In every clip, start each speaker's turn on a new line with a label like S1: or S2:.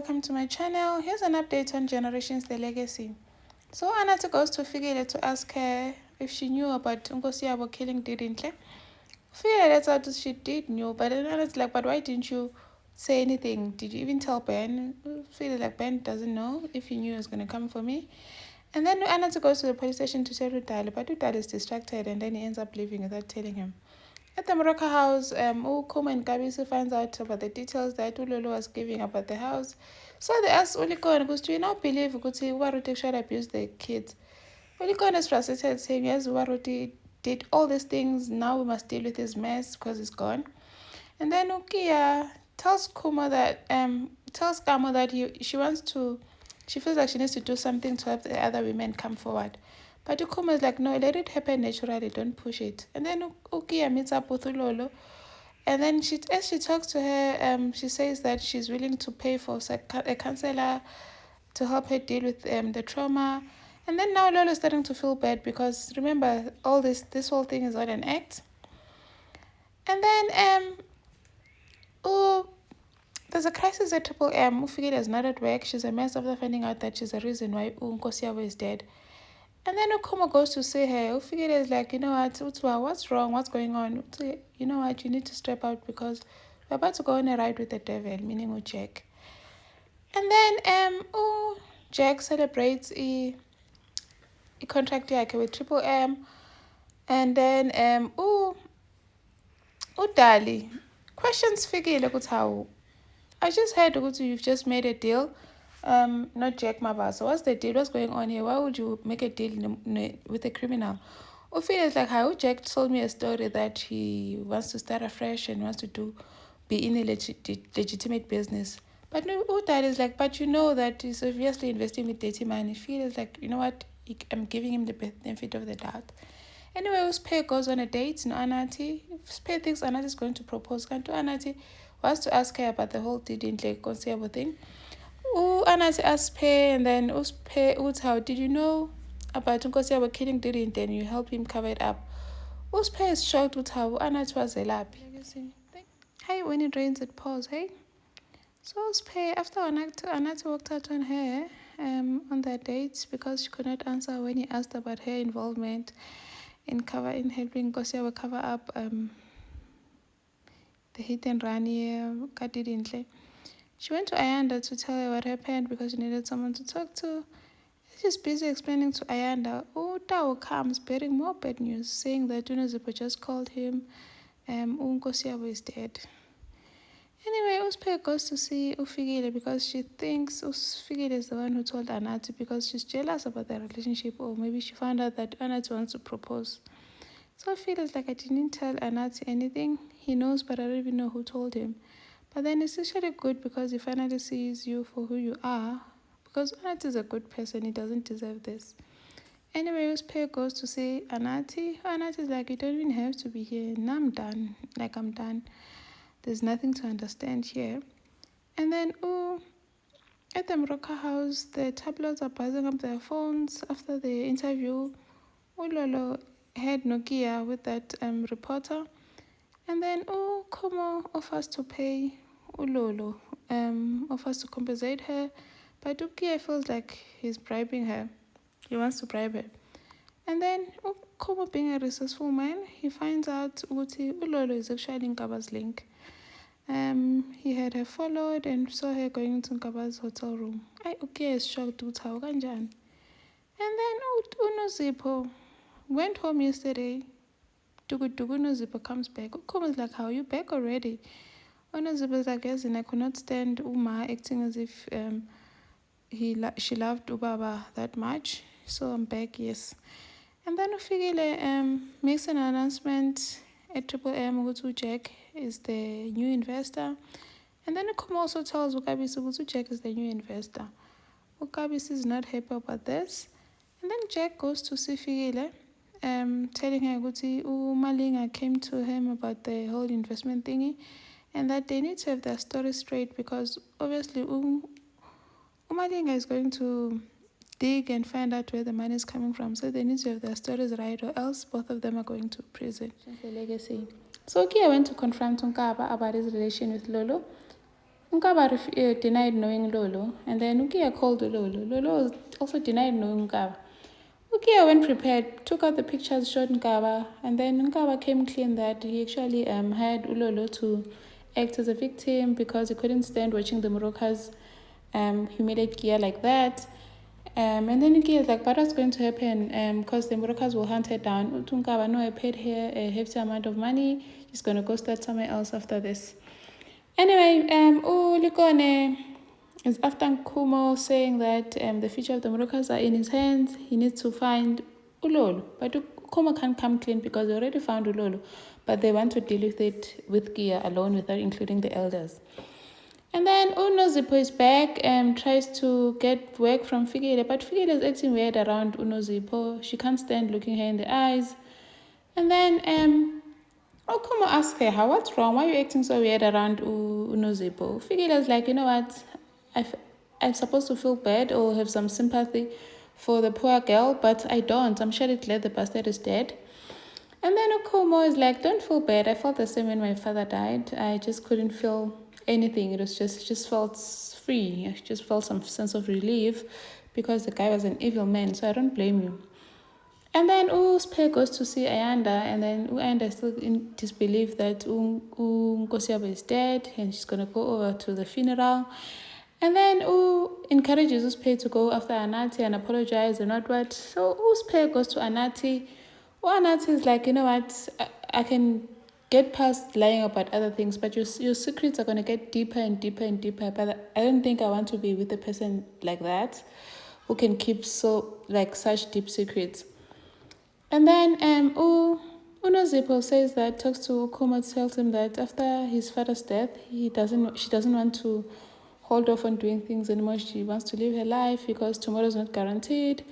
S1: welcome to my channel. Here's an update on Generations The Legacy. So Anata goes to Fikile to ask her if she knew about Nkosiyabo killing Didintle. Fikile lets out she did know, but then Anata's like, but why didn't you say anything? Did you even tell Ben? Fikile like, Ben doesn't know if he knew he was going to come for me. And then Anata goes to the police station to tell Udali, but Udali is distracted and then he ends up leaving without telling him. At the Morocco house, Ukuma and Gabisi finds out about the details that Ulolo was giving about the house. So they ask Ulikon, because do you not believe Waruti should abuse the kids? Ulikon is frustrated, saying, yes, Waruti did all these things, now we must deal with his mess because he's gone. And then Ukia tells Kamo that she feels like she needs to do something to help the other women come forward. But Ukuma is like, no, let it happen naturally, don't push it. And then Ukia meets up with Ulolo. And then as she talks to her, she says that she's willing to pay for a counselor to help her deal with the trauma. And then now Lolo's starting to feel bad because remember, all this whole thing is not an act. And then there's a crisis at Triple M. Ufigile is not at work. She's a mess after finding out that she's the reason why Nkosiyabo is dead. And then Ukoma goes to see her. Ufigile is like, you know what, Utwa, what's wrong? What's going on? You know what, you need to step out because we're about to go on a ride with the devil, meaning Jack. And then Jack celebrates a contract with Triple M. And then Udali questions Fikile ukuthi how I just heard you've just made a deal. Not Jack Mabasa. What's the deal? What's going on here? Why would you make a deal with a criminal? Ophelia is like, how Jack told me a story that he wants to start afresh and wants to be in a legitimate business. But no, Udali is like, but you know that he's obviously investing with dirty money. Ophelia is like, you know what? I'm giving him the benefit of the doubt. Anyway, Uspe goes on a date in Anati. Uspe thinks Anati is going to propose. Kanto Anati wants to ask her about the whole Didintle Konsiyabo thing. Anati asks Uspe, and then Uspe, how did you know about Nkosiyabo killing Didintle and you help him cover it up? Uspe is shocked with how Anati was a lap. Hey, when it rains, it pours, hey? So Uspe, after Anati walked out on her on their dates because she could not answer when he asked about her involvement in helping Nkosiyabo cover up the hit and run here, Kadidintle. She went to Ayanda to tell her what happened because she needed someone to talk to. She's busy explaining to Ayanda. Tao comes bearing more bad news, saying that Unozipho just called him Nkosiyabo is dead. Anyway, Uspe goes to see Ufigile because she thinks Ufigile is the one who told Anati because she's jealous about their relationship, or maybe she found out that Anati wants to propose. So I feel like I didn't tell Anati anything. He knows, but I don't even know who told him. But then it's actually good because he finally sees you for who you are. Because Anati is a good person. He doesn't deserve this. Anyway, Uspe goes to see Anati. Anati is like, you don't even have to be here. Now I'm done. Like, I'm done. There's nothing to understand here. And then, at the Morocco house, the tabloids are buzzing up their phones after the interview. Ulolo had Nokia with that reporter. And then Komo offers to pay Ulolo, offers to compensate her. But Ukia feels like he's bribing her. He wants to bribe her. And then Komo, being a resourceful man, he finds out Ulolo is actually Nkaba's link. He had her followed and saw her going into Nkaba's hotel room. Ukia is shocked with how kanjani. And then Unozipho went home yesterday. Unozipho comes back. Ukoma is like, how are you back already? Unozipho is like, yes, and I could not stand Uma acting as if she loved Ubaba that much. So I'm back, yes. And then Ufigile makes an announcement at Triple M. Ugutu Jack is the new investor. And then Ukoma also tells Ukabisi Ugutu Jack is the new investor. Ukabisi is not happy about this. And then Jack goes to see Figile, telling her Guti Malinga came to him about the whole investment thingy and that they need to have their story straight because obviously Malinga is going to dig and find out where the money is coming from. So they need to have their stories right or else both of them are going to prison. The legacy. So Kia went to confront Nkaba about his relation with Lolo. Nkaba denied knowing Lolo, and then Ukia called Lolo. Lolo also denied knowing Nkaba. Ukia went prepared, took out the pictures, showed Nkaba, and then Nkaba came clean that he actually hired Ulolo to act as a victim because he couldn't stand watching the Morokas humiliate Kia like that. And then Kia is like, but what's going to happen? Because the Morokas will hunt her down. Utunkaba, no, I paid her a hefty amount of money. She's going to go start somewhere else after this. Anyway, Likone is after Nkumo saying that the future of the Morokas are in his hands. He needs to find Ulolo. But Nkumo can't come clean because they already found Ulolo. But they want to deal with it with Gia alone without including the elders. And then Unozipo is back and tries to get work from Figile, but Figile is acting weird around Unozipo. She can't stand looking her in the eyes. And then Okumo asks her, what's wrong? Why are you acting so weird around Unozipo? Figile is like, you know what? I'm supposed to feel bad or have some sympathy for the poor girl, but I don't. I'm sure glad the bastard is dead. And then Okumo is like, don't feel bad. I felt the same when my father died. I just couldn't feel anything. It just felt free. I just felt some sense of relief because the guy was an evil man, so I don't blame you. And then Uspe goes to see Ayanda, and then Ayanda is still in disbelief that Nkosiaba is dead, and she's going to go over to the funeral. And then encourages Uspe to go after Anati and apologize and what. So Uspe goes to Anati. Anati is like, you know what, I can get past lying about other things, but your secrets are going to get deeper and deeper and deeper. But I don't think I want to be with a person like that who can keep such deep secrets. And then Unozipo says that, talks to Ukuma, tells him that after his father's death, she doesn't want to hold off on doing things anymore. She wants to live her life because tomorrow is not guaranteed.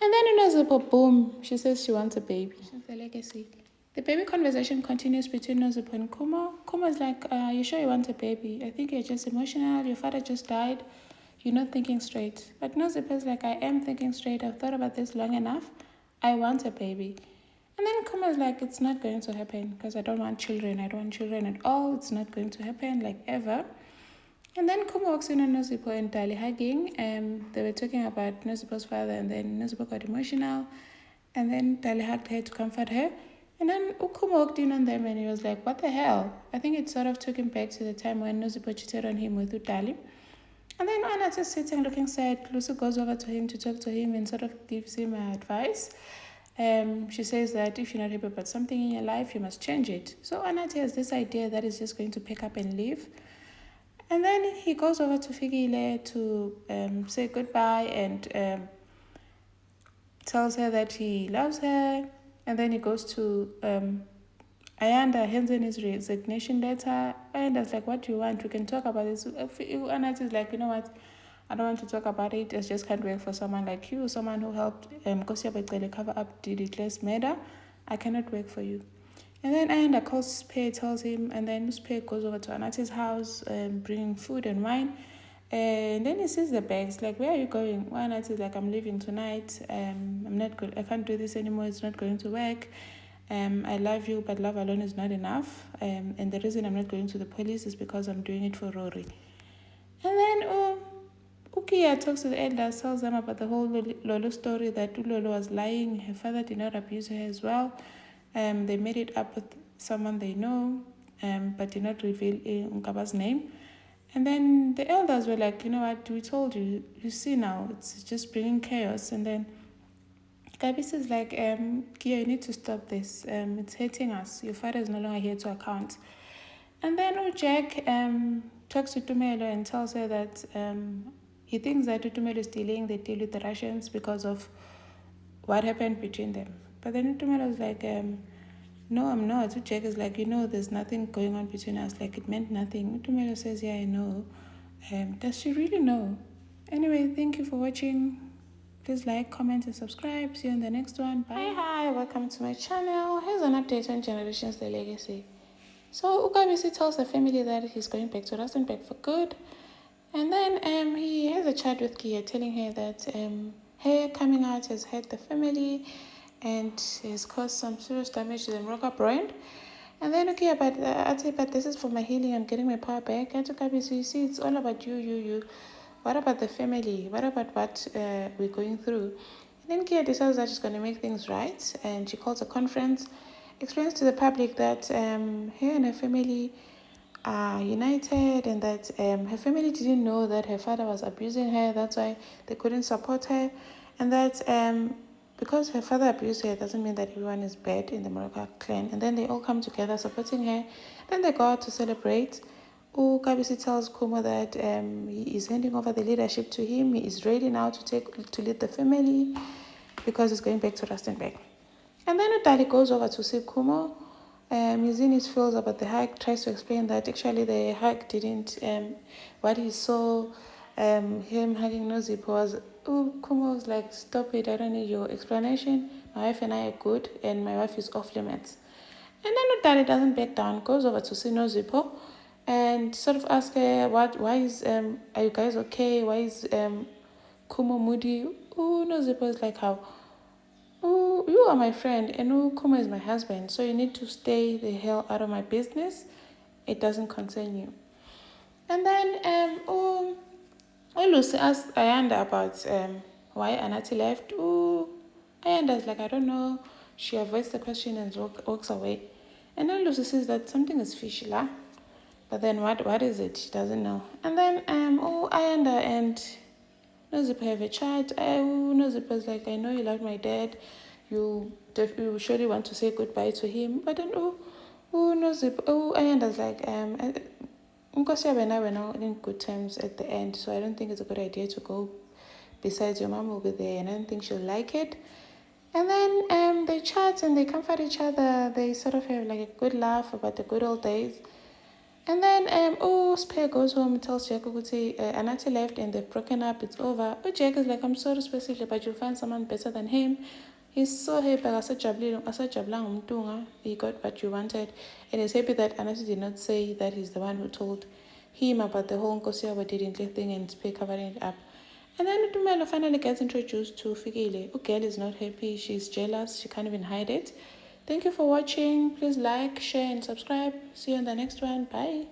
S1: And then Unozipo, boom, she says she wants a baby. She's the legacy. The baby conversation continues between Unozipo and Kumo. Kumo is like, you sure you want a baby? I think you're just emotional. Your father just died. You're not thinking straight. But Unozipo is like, I am thinking straight. I've thought about this long enough. I want a baby. And then Kumo is like, it's not going to happen because I don't want children. I don't want children at all. It's not going to happen, like ever. And then Kumo walks in on Nozipo and Dali hugging. They were talking about Nozipo's father, and then Nozipo got emotional. And then Dali hugged her to comfort her. And then Kumo walked in on them and he was like, what the hell? I think it sort of took him back to the time when Nozipo cheated on him with Dali. And then Anat is sitting looking sad. Lucy goes over to him to talk to him and sort of gives him advice. She says that if you're not happy about something in your life, you must change it. So Anat has this idea that he's just going to pick up and leave. And then he goes over to Figile to say goodbye and tells her that he loves her. And then he goes to Ayanda, hands in his resignation letter. Ayanda's like, what do you want? We can talk about this. Anat is like, you know what? I don't want to talk about it. I just can't wait for someone like you, someone who helped Kosiaba cover up the Declare's murder. I cannot work for you. And then Ayanda calls Spey, tells him, and then Spey goes over to Anati's house, bringing food and wine. And then he sees the bags, like, where are you going? Well, Anati is like, I'm leaving tonight. I'm not good. I can't do this anymore. It's not going to work. I love you, but love alone is not enough. And the reason I'm not going to the police is because I'm doing it for Rory. And then Ukia talks to the elders, tells them about the whole Lolo story, that Lolo was lying. Her father did not abuse her as well. They made it up with someone they know, but did not reveal Nkaba's name. And then the elders were like, you know what, we told you, you see now, it's just bringing chaos. And then Kabis is like, Kia, you need to stop this. It's hurting us. Your father is no longer here to account. And then Jack talks to Tumelo and tells her that he thinks that Tumelo is delaying the deal with the Russians because of what happened between them. But then Tumelo is like, no, I'm not. Jack is like, there's nothing going on between us. Like, it meant nothing. Tumelo says, yeah, I know. Does she really know? Anyway, thank you for watching. Please like, comment, and subscribe. See you in the next one. Bye. Hi, welcome to my channel. Here's an update on Generations The Legacy. So Ukabisi tells the family that he's going back to Rustenburg for good. And then he has a chat with Kia, telling her that her coming out has hurt the family and has caused some serious damage to the Mroka brand. And then, okay, but I'd say, but this is for my healing. I'm getting my power back. I took up, so you see, it's all about you. What about the family? What about what we're going through? And then Kia decides that she's going to make things right. And she calls a conference, explains to the public that her and her family are united, and that her family didn't know that her father was abusing her. That's why they couldn't support her. And that because her father abused her doesn't mean that everyone is bad in the Moroka clan. And then they all come together supporting her. Then they go out to celebrate. Kabisi tells Kumo that he is handing over the leadership to him. He is ready now to lead the family because he's going back to Rustenburg. And then Utali goes over to see Kumo. He's in his feels about the hike, tries to explain that actually the hike didn't, what he saw, him hugging Nozip was, Kumo was like, stop it, I don't need your explanation. My wife and I are good, and my wife is off limits. And then Utali doesn't back down, goes over to see Nozipo and sort of ask her, why is, are you guys okay? Why is Kumo moody? Nozipo is like, how? Oh, you are my friend, and Kumo is my husband, so you need to stay the hell out of my business. It doesn't concern you. And then Lucy asked Ayanda about why Anati left. Ayanda's like, I don't know. She avoids the question and walks away. And then Lucy says that something is fishy, lah. But then what is it? She doesn't know. And then Ayanda and Nozipa have a chat. Nozipa's like, I know you love my dad. You surely want to say goodbye to him. But then Nozipa, Ayanda's like, Nkosi and I were not in good terms at the end, so I don't think it's a good idea to go. Besides, your mom will be there, and I don't think she'll like it. And then they chat and they comfort each other. They sort of have like a good laugh about the good old days. And then Spare goes home and tells Jack Ukuthi Anati left and they've broken up, it's over. But Jack is like, I'm sorry specifically, but you'll find someone better than him. He's so happy, he got what you wanted. And he's happy that Anati did not say that he's the one who told him about the whole Nkosiawa didn't thing and Spare covering it up. And then Tumelo finally gets introduced to Fikile. Girl is not happy, she's jealous, she can't even hide it. Thank you for watching. Please like, share, and subscribe. See you on the next one. Bye.